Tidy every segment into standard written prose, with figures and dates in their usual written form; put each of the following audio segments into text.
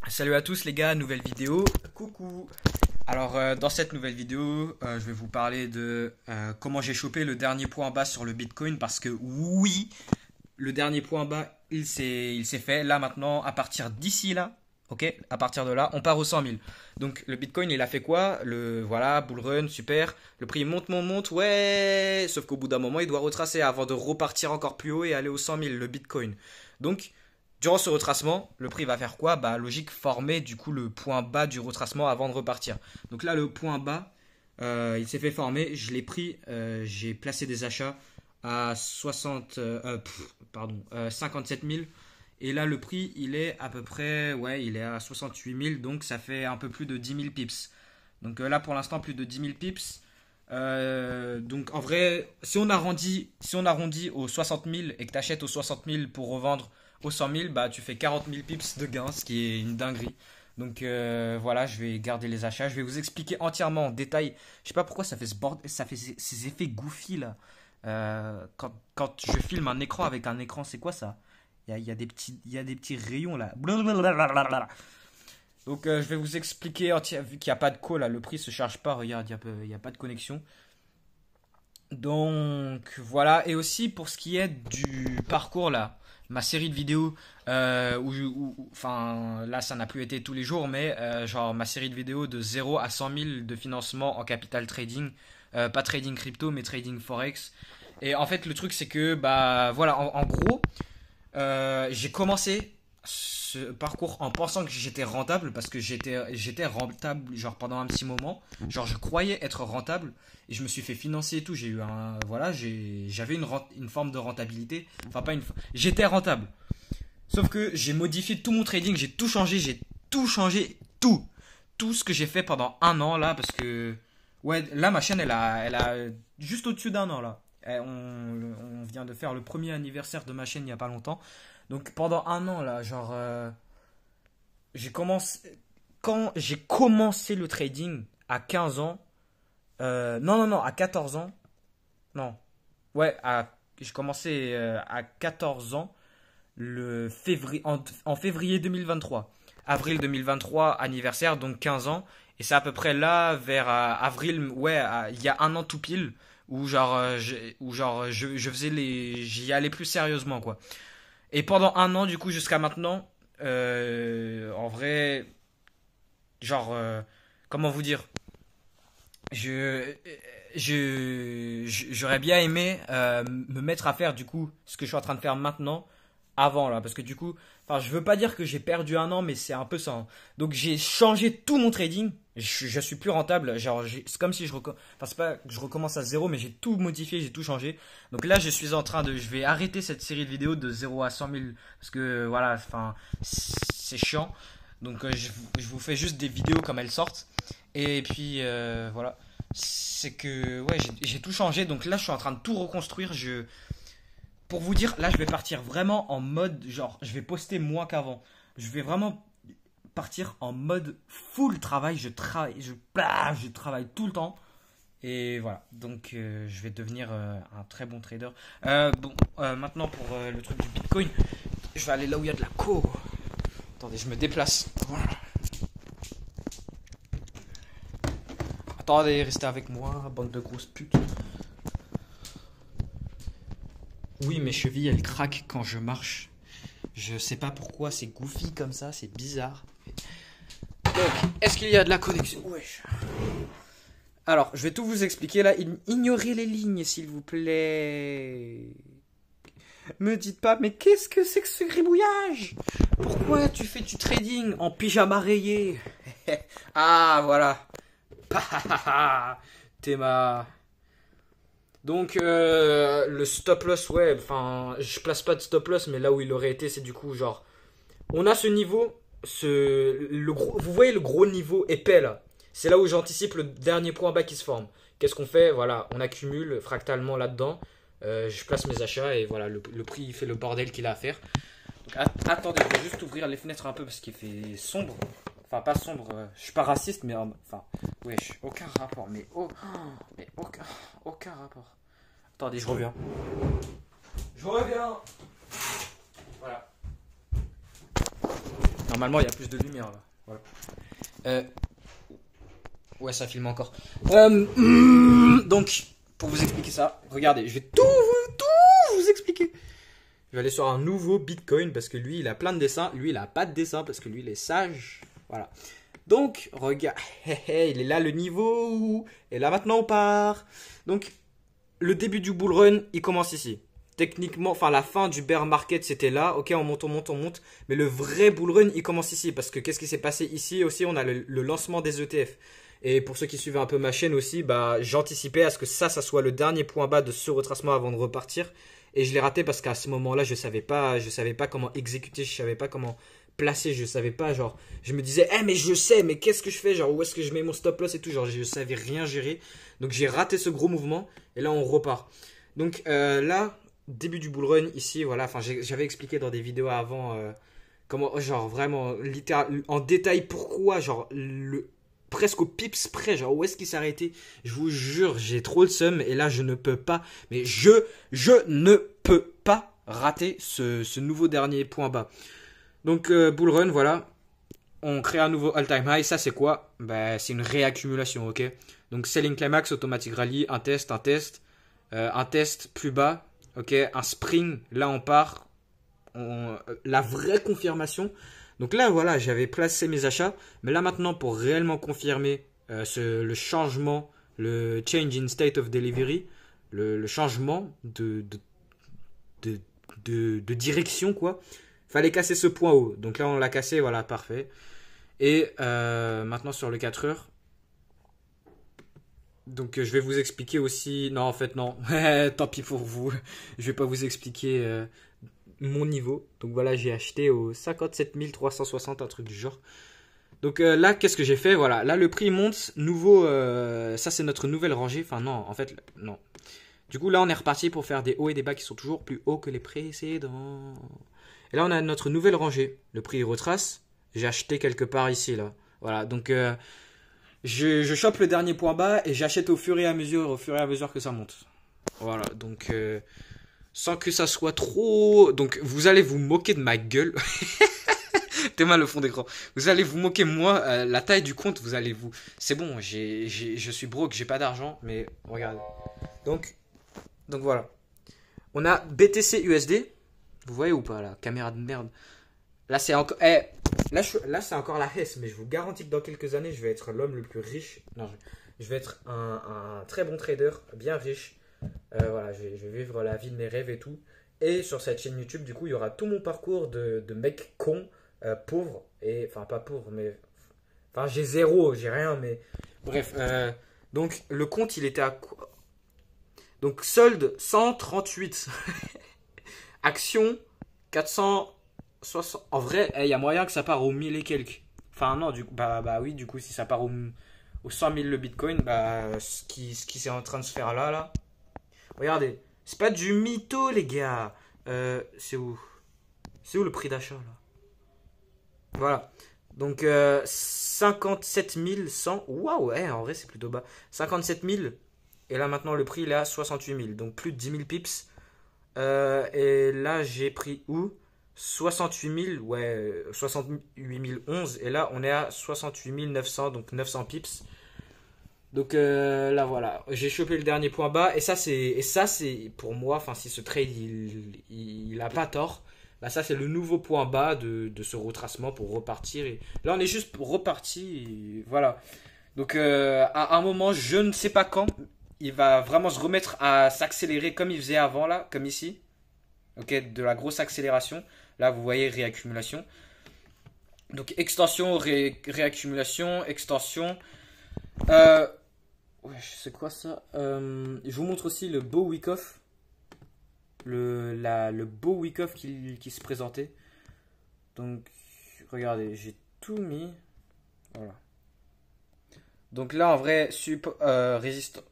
Salut à tous les gars, nouvelle vidéo. Coucou. Alors dans cette nouvelle vidéo, je vais vous parler de comment j'ai chopé le dernier point bas sur le Bitcoin parce que oui, le dernier point bas, il s'est fait. Là maintenant, à partir d'ici là, ok, à partir de là, on part aux 100 000. Donc le Bitcoin, il a fait quoi? Voilà, bull run, super. Le prix monte, ouais. Sauf qu'au bout d'un moment, il doit retracer avant de repartir encore plus haut et aller aux 100 000, le Bitcoin. Donc durant ce retracement, le prix va faire quoi? Bah logique, former du coup le point bas du retracement avant de repartir. Donc là, le point bas, il s'est fait former. Je l'ai pris, j'ai placé des achats à 57 000. Et là, le prix, il est à peu près, ouais, il est à 68 000. Donc ça fait un peu plus de 10 000 pips. Donc là, pour l'instant, plus de 10 000 pips. Donc en vrai, si on arrondit aux 60 000 et que tu achètes aux 60 000 pour revendre aux 100 000, bah tu fais 40 000 pips de gain, ce qui est une dinguerie. Donc voilà, je vais garder les achats. Je vais vous expliquer entièrement en détail. Je sais pas pourquoi ça fait ça fait ces effets goofy là. Quand je filme un écran avec un écran, c'est quoi ça? Il y a des petits rayons là. Blablabla. Donc je vais vous expliquer, vu qu'il n'y a pas de call là, le prix se charge pas, regarde, il y a pas de connexion. Donc voilà, et aussi pour ce qui est du parcours là, ma série de vidéos, enfin là ça n'a plus été tous les jours, mais genre ma série de vidéos de 0 à 100 000 de financement en capital trading, pas trading crypto mais trading forex. Et en fait le truc c'est que bah voilà, en gros, j'ai commencé ce parcours en pensant que j'étais rentable parce que j'étais rentable genre pendant un petit moment, genre je croyais être rentable et je me suis fait financer et tout, j'ai eu un voilà, j'avais une forme de rentabilité, enfin pas une j'étais rentable. Sauf que j'ai modifié tout mon trading, j'ai tout changé, tout ce que j'ai fait pendant un an là parce que ouais, là ma chaîne elle a juste au-dessus d'un an là. On vient de faire le premier anniversaire de ma chaîne il n'y a pas longtemps. Donc pendant un an là, genre j'ai commencé quand j'ai commencé le trading à 15 ans, non, à 14 ans, non, ouais, j'ai commencé à 14 ans en février 2023. Avril 2023, anniversaire, donc 15 ans. Et c'est à peu près là, vers avril, ouais, il y a un an tout pile, où genre, je faisais j'y allais plus sérieusement, quoi. Et pendant un an, du coup, jusqu'à maintenant, en vrai, genre, comment vous dire, je, j'aurais bien aimé me mettre à faire, du coup, ce que je suis en train de faire maintenant, avant là, parce que du coup, enfin, je veux pas dire que j'ai perdu un an, mais c'est un peu ça, hein. Donc j'ai changé tout mon trading. Je suis plus rentable. Genre, c'est comme si enfin, c'est pas que je recommence à zéro, mais j'ai tout modifié, j'ai tout changé. Donc là, je suis en train je vais arrêter cette série de vidéos de 0 à 100 000 parce que voilà, enfin, c'est chiant. Donc je vous fais juste des vidéos comme elles sortent. Et puis voilà, c'est que ouais, j'ai tout changé. Donc là, je suis en train de tout reconstruire. Pour vous dire, là, je vais partir vraiment en mode, genre, je vais poster moins qu'avant. Je vais vraiment partir en mode full travail. Je travaille tout le temps. Et voilà, donc je vais devenir un très bon trader. Maintenant pour le truc du Bitcoin, je vais aller là où il y a de la co. Attendez, je me déplace. Voilà. Attendez, restez avec moi, bande de grosses putes. Oui, mes chevilles, elles craquent quand je marche. Je sais pas pourquoi, c'est goofy comme ça, c'est bizarre. Donc, est-ce qu'il y a de la connexion? Wesh. Alors, je vais tout vous expliquer là. Ignorez les lignes, s'il vous plaît. Me dites pas, mais qu'est-ce que c'est que ce gribouillage? Pourquoi tu fais du trading en pyjama rayé? Ah, voilà. T'es ma... Donc le stop loss, ouais, enfin je place pas de stop loss, mais là où il aurait été, c'est du coup genre on a ce niveau, vous voyez le gros niveau épais là, c'est là où j'anticipe le dernier point bas qui se forme. Qu'est-ce qu'on fait? Voilà, on accumule fractalement là-dedans. Je place mes achats et voilà, le prix il fait le bordel qu'il a à faire. Donc, attendez, je vais juste ouvrir les fenêtres un peu parce qu'il fait sombre. Enfin, pas sombre, je suis pas raciste, mais enfin, wesh, aucun rapport, mais aucun rapport. Attendez, je reviens. Je reviens. Voilà. Normalement, il y a plus de lumière là. Voilà. Ouais, ça filme encore. Donc, pour vous expliquer ça, regardez, je vais tout vous expliquer. Je vais aller sur un nouveau Bitcoin parce que lui, il a plein de dessins. Lui, il a pas de dessin parce que lui, il est sage. Voilà. Donc, regarde, il est là le niveau. Et là, maintenant, on part. Donc, le début du bull run, il commence ici. Techniquement, enfin, la fin du bear market, c'était là. Ok, on monte. Mais le vrai bull run, il commence ici. Parce que qu'est-ce qui s'est passé ici aussi? On a le lancement des ETF. Et pour ceux qui suivaient un peu ma chaîne aussi, bah, j'anticipais à ce que ça soit le dernier point bas de ce retracement avant de repartir. Et je l'ai raté parce qu'à ce moment-là, je savais pas comment exécuter, je savais pas comment placer, je savais pas, genre, je me disais, mais je sais, mais qu'est-ce que je fais, genre, où est-ce que je mets mon stop loss et tout, genre, je savais rien gérer. Donc j'ai raté ce gros mouvement et là on repart. Donc là, début du bull run ici, voilà, enfin j'avais expliqué dans des vidéos avant comment, genre vraiment, littéral, en détail pourquoi, genre, presque au pips près, genre où est-ce qu'il s'est arrêté. Je vous jure, j'ai trop le seum et là je ne peux pas, mais je ne peux pas rater ce nouveau dernier point bas. Donc bull run, voilà, on crée un nouveau all-time high. Ça c'est quoi? Bah, c'est une réaccumulation, ok. Donc selling climax, automatic rally, un test, un test plus bas, ok, un spring, là on part, la vraie confirmation. Donc là, voilà, j'avais placé mes achats. Mais là, maintenant, pour réellement confirmer le changement, le change in state of delivery, le changement de direction, quoi, fallait casser ce point haut. Donc là, on l'a cassé, voilà, parfait. Et maintenant, sur le 4 heures. Donc je vais vous expliquer aussi... Non, en fait, non. Tant pis pour vous. Je vais pas vous expliquer... mon niveau. Donc voilà, j'ai acheté au 57 360, un truc du genre. Donc là, qu'est-ce que j'ai fait? Voilà, là le prix monte. Nouveau, ça c'est notre nouvelle rangée. Enfin non, en fait, non. Du coup là, on est reparti pour faire des hauts et des bas qui sont toujours plus hauts que les précédents. Et là, on a notre nouvelle rangée. Le prix il retrace. J'ai acheté quelque part ici, là. Voilà, donc je chope le dernier point bas et j'achète au fur et à mesure que ça monte. Voilà, donc... sans que ça soit trop... Donc vous allez vous moquer de ma gueule. T'es mal le fond d'écran. Vous allez vous moquer de moi. La taille du compte, vous allez vous... C'est bon, je suis broke, j'ai pas d'argent. Mais regardez. Donc voilà. On a BTC USD. Vous voyez ou pas la caméra de merde. Là c'est encore... là c'est encore la hesse. Mais je vous garantis que dans quelques années, je vais être l'homme le plus riche. Non, je vais être un très bon trader, bien riche. Voilà, je vais vivre la vie de mes rêves et tout. Et sur cette chaîne YouTube, du coup, il y aura tout mon parcours de mec con, pauvre. Et, enfin, pas pauvre, mais... Enfin, j'ai zéro, j'ai rien, mais... Bref, donc, le compte, il était à... Donc, solde, 138. Action, 460. En vrai, il y a moyen que ça part au 1000 et quelques. Enfin, non, bah oui, du coup, si ça part au 100 000 le Bitcoin, bah, ce qui c'est en train de se faire là... Regardez, c'est pas du mytho, les gars. C'est où? C'est où le prix d'achat, là? Voilà. Donc, 57 100. Waouh, ouais, en vrai, c'est plutôt bas. 57 000. Et là, maintenant, le prix, il est à 68 000. Donc, plus de 10 000 pips. Et là, j'ai pris où? 68 000. Ouais, 68 011. Et là, on est à 68 900. Donc, 900 pips. Donc là voilà, j'ai chopé le dernier point bas et ça c'est pour moi, enfin si ce trade il a pas tort, bah ça c'est le nouveau point bas de ce retracement pour repartir. Et là on est juste reparti, et voilà. Donc à un moment, je ne sais pas quand, il va vraiment se remettre à s'accélérer comme il faisait avant là, comme ici. Ok, de la grosse accélération. Là vous voyez réaccumulation. Donc extension, réaccumulation, extension. Ouais, c'est quoi ça? Je vous montre aussi le beau week-off. Le beau week-off qui se présentait. Donc, regardez, j'ai tout mis. Voilà. Donc là, en vrai,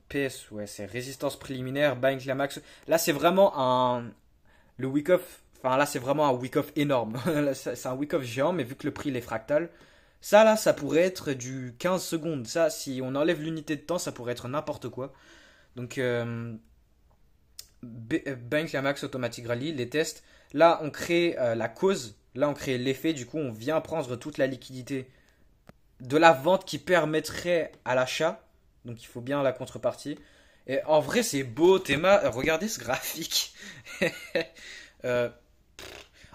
PS, ouais, c'est résistance préliminaire, buying climax. Là, c'est vraiment le week-off. Enfin, là, c'est vraiment un week-off énorme. C'est un week-off géant, mais vu que le prix il est fractal. Ça là, ça pourrait être du 15 secondes. Ça, si on enlève l'unité de temps, ça pourrait être n'importe quoi. Donc, Buying Climax Automatic Rally, les tests. Là, on crée la cause. Là, on crée l'effet, du coup, on vient prendre toute la liquidité de la vente qui permettrait à l'achat. Donc, il faut bien la contrepartie. Et en vrai, c'est beau, Théma. Regardez ce graphique. Euh,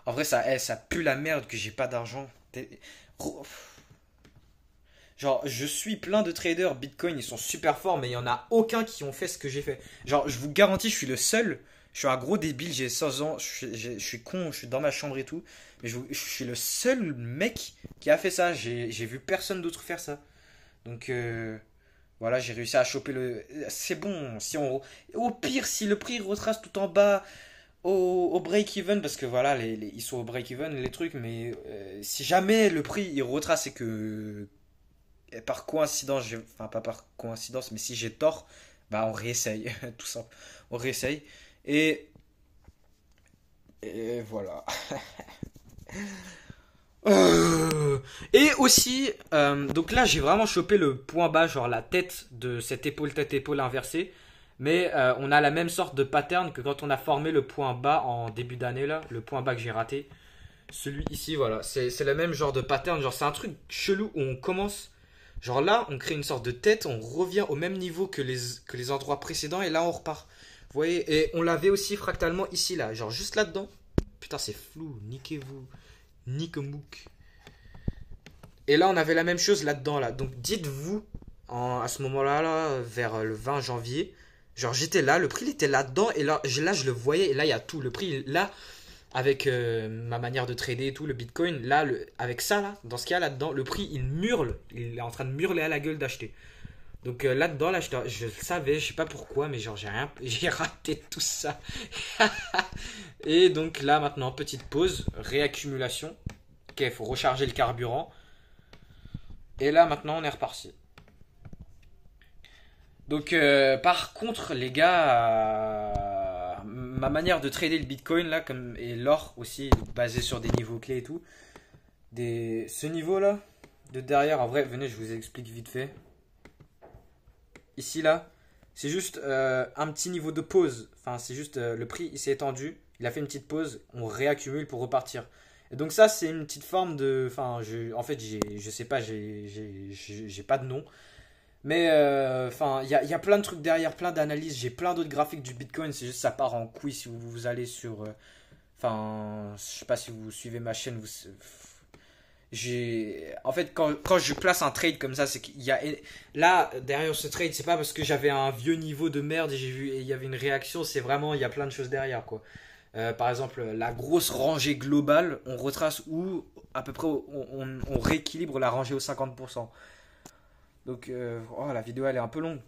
En vrai, ça pue la merde que j'ai pas d'argent. Genre, je suis plein de traders Bitcoin, ils sont super forts, mais il y en a aucun qui ont fait ce que j'ai fait. Genre, je vous garantis, je suis le seul. Je suis un gros débile, j'ai 16 ans, je suis con, je suis dans ma chambre et tout. Mais je suis le seul mec qui a fait ça. J'ai vu personne d'autre faire ça. Donc, voilà, j'ai réussi à choper le. C'est bon, si on. Au pire, si le prix retrace tout en bas au break-even, parce que voilà, ils sont au break-even, les trucs, mais si jamais le prix il retrace et que par coïncidence, enfin pas par coïncidence, mais si j'ai tort, bah on réessaye, tout simple. On réessaye. Et, et voilà. Et aussi, donc là j'ai vraiment chopé le point bas, genre la tête de cette épaule tête-épaule inversée. Mais on a la même sorte de pattern que quand on a formé le point bas en début d'année là, le point bas que j'ai raté. Celui ici, voilà, c'est le même genre de pattern. Genre c'est un truc chelou où on commence. Genre là, on crée une sorte de tête, on revient au même niveau que les endroits précédents et là on repart. Vous voyez, et on l'avait aussi fractalement ici là, genre juste là-dedans. Putain, c'est flou, niquez-vous. Niquemouk. Et là, on avait la même chose là-dedans, là. Donc, dites-vous, à ce moment-là, là, vers le 20 janvier, genre, j'étais là, le prix, il était là-dedans, et là, je le voyais, et là, il y a tout. Le prix, là, avec ma manière de trader et tout, le Bitcoin, là, avec ça, là, dans ce qu'il y a là-dedans, le prix, il hurle. Il est en train de hurler à la gueule d'acheter. Donc, là-dedans, là, je le savais, je sais pas pourquoi, mais genre, j'ai raté tout ça. Et donc, là, maintenant, petite pause, réaccumulation. Ok, il faut recharger le carburant. Et là, maintenant, on est reparti. Donc, par contre, les gars, ma manière de trader le Bitcoin, là, comme, et l'or aussi, basé sur des niveaux clés et tout, ce niveau-là, de derrière, en vrai, venez, je vous explique vite fait. Ici, là, c'est juste un petit niveau de pause. Enfin, c'est juste le prix, il s'est étendu, il a fait une petite pause, on réaccumule pour repartir. Et donc ça, c'est une petite forme de. Enfin, en fait, je sais pas, j'ai pas de nom. Mais enfin, il y a plein de trucs derrière, plein d'analyses. J'ai plein d'autres graphiques du Bitcoin. C'est juste ça part en couille si vous allez sur. Enfin, je sais pas si vous suivez ma chaîne. En fait, quand je place un trade comme ça, c'est qu'il y a. Là, derrière ce trade, c'est pas parce que j'avais un vieux niveau de merde et j'ai vu et il y avait une réaction. C'est vraiment, il y a plein de choses derrière, quoi. Par exemple, la grosse rangée globale, on retrace où à peu près on rééquilibre la rangée aux 50%. Donc, oh, la vidéo elle est un peu longue.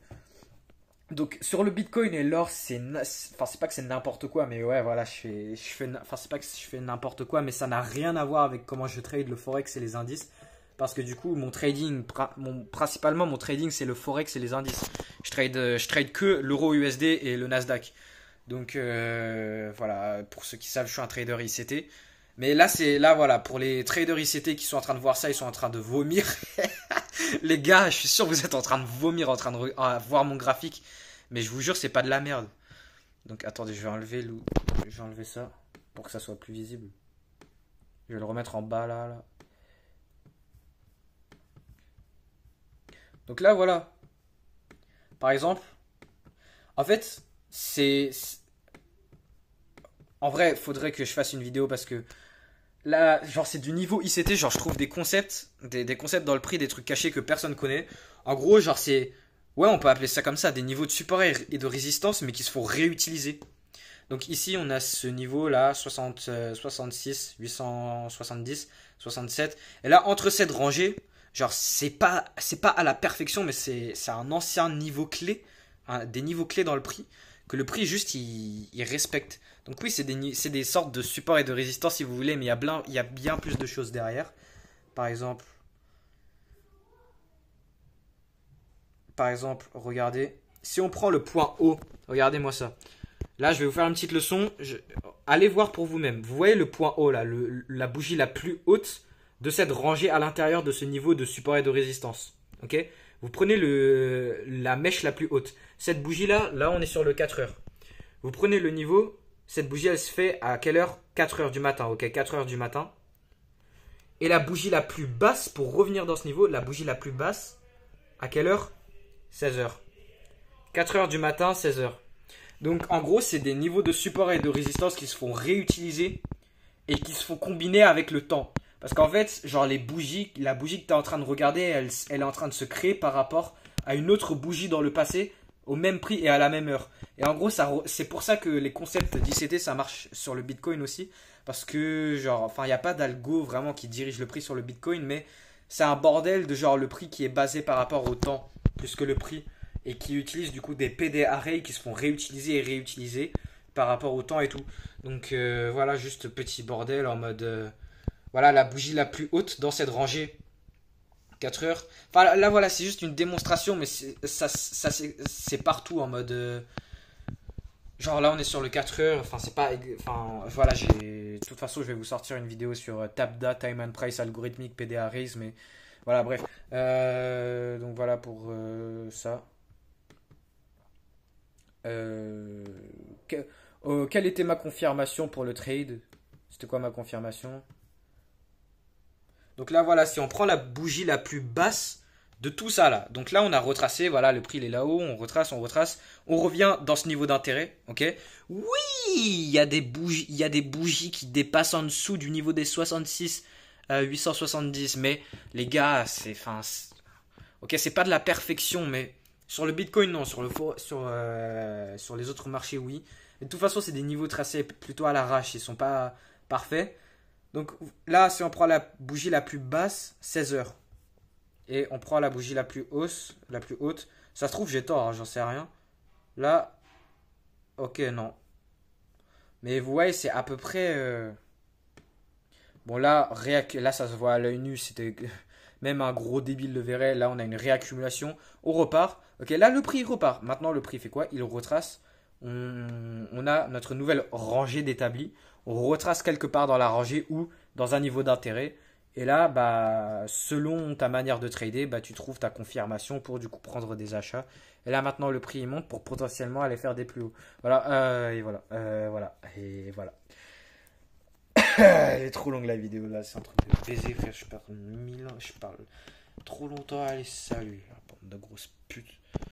Donc, sur le Bitcoin et l'or, enfin, c'est pas que c'est n'importe quoi, mais ouais, voilà, enfin, c'est pas que je fais n'importe quoi, mais ça n'a rien à voir avec comment je trade le Forex et les indices. Parce que du coup, principalement, mon trading, c'est le Forex et les indices. Je trade que l'euro USD et le Nasdaq. Donc voilà, pour ceux qui savent, je suis un trader ICT. Mais là voilà, pour les traders ICT qui sont en train de voir ça, ils sont en train de vomir. Les gars, je suis sûr que vous êtes en train de vomir, en train de voir mon graphique. Mais je vous jure, c'est pas de la merde. Donc attendez, je vais enlever ça pour que ça soit plus visible. Je vais le remettre en bas là. Donc là voilà. Par exemple, en fait, en vrai, faudrait que je fasse une vidéo parce que là, genre, c'est du niveau ICT. Genre, je trouve des concepts, des concepts dans le prix, des trucs cachés que personne connaît. En gros, genre, c'est. Ouais, on peut appeler ça comme ça, des niveaux de support et de résistance, mais qui se font réutiliser. Donc, ici, on a ce niveau-là, 66, 870, 67. Et là, entre cette rangée, genre, c'est pas à la perfection, mais c'est un ancien niveau clé, des niveaux clés dans le prix, que le prix, juste, il respecte. Donc oui, c'est des sortes de support et de résistance si vous voulez, mais il y a bien plus de choses derrière. Par exemple, regardez, si on prend le point haut, regardez-moi ça. Là, je vais vous faire une petite leçon. Allez voir pour vous-même. Vous voyez le point haut là, la bougie la plus haute de cette rangée à l'intérieur de ce niveau de support et de résistance. Ok? Vous prenez la mèche la plus haute. Cette bougie là on est sur le 4 heures. Vous prenez le niveau. Cette bougie, elle se fait à quelle heure? 4 heures du matin, ok, 4 heures du matin. Et la bougie la plus basse, pour revenir dans ce niveau, la bougie la plus basse, à quelle heure? 16h. 4h du matin, 16h. Donc en gros, c'est des niveaux de support et de résistance qui se font réutiliser et qui se font combiner avec le temps. Parce qu'en fait, genre les bougies, la bougie que tu es en train de regarder, elle est en train de se créer par rapport à une autre bougie dans le passé au même prix et à la même heure. Et en gros, c'est pour ça que les concepts d'ICT, ça marche sur le Bitcoin aussi. Parce que, genre, enfin, il n'y a pas d'algo vraiment qui dirige le prix sur le Bitcoin, mais c'est un bordel de genre le prix qui est basé par rapport au temps, plus que le prix. Et qui utilise du coup des PD arrays qui se font réutiliser et réutiliser par rapport au temps et tout. Donc voilà, juste petit bordel en mode... voilà, la bougie la plus haute dans cette rangée. 4 heures. Enfin là voilà, c'est juste une démonstration, mais c'est partout en mode... genre là on est sur le 4 heures, enfin c'est pas... Enfin voilà, de toute façon je vais vous sortir une vidéo sur TAPDA, Time and Price algorithmique, PD arrays, mais... Voilà, bref. Donc voilà pour ça. Euh, quelle était ma confirmation pour le trade? C'était quoi ma confirmation? Donc là, voilà, si on prend la bougie la plus basse de tout ça là. Donc là, on a retracé, voilà, le prix il est là-haut, on retrace, on revient dans ce niveau d'intérêt, ok? Oui, il y a des bougies qui dépassent en dessous du niveau des 66 870, mais les gars, ok, c'est pas de la perfection, mais sur le Bitcoin, non, sur les autres marchés, oui. Mais de toute façon, c'est des niveaux tracés plutôt à l'arrache, ils sont pas parfaits. Donc là, si on prend la bougie la plus basse, 16 heures. Et on prend la bougie la plus haute. Ça se trouve, j'ai tort, hein, j'en sais rien. Là, ok, non. Mais vous voyez, c'est à peu près... Bon, là, ça se voit à l'œil nu. C'était même un gros débile le verrait. Là, on a une réaccumulation. On repart. Ok, là, le prix repart. Maintenant, le prix fait quoi? Il retrace. On a notre nouvelle rangée d'établis. On retrace quelque part dans la rangée ou dans un niveau d'intérêt. Et là, bah, selon ta manière de trader, bah, tu trouves ta confirmation pour du coup prendre des achats. Et là, maintenant, le prix il monte pour potentiellement aller faire des plus hauts. Voilà, et voilà, voilà, et voilà. Elle est trop longue la vidéo là, c'est un truc de baiser, frère. Je parle trop longtemps. Allez, salut, la bande de grosses putes.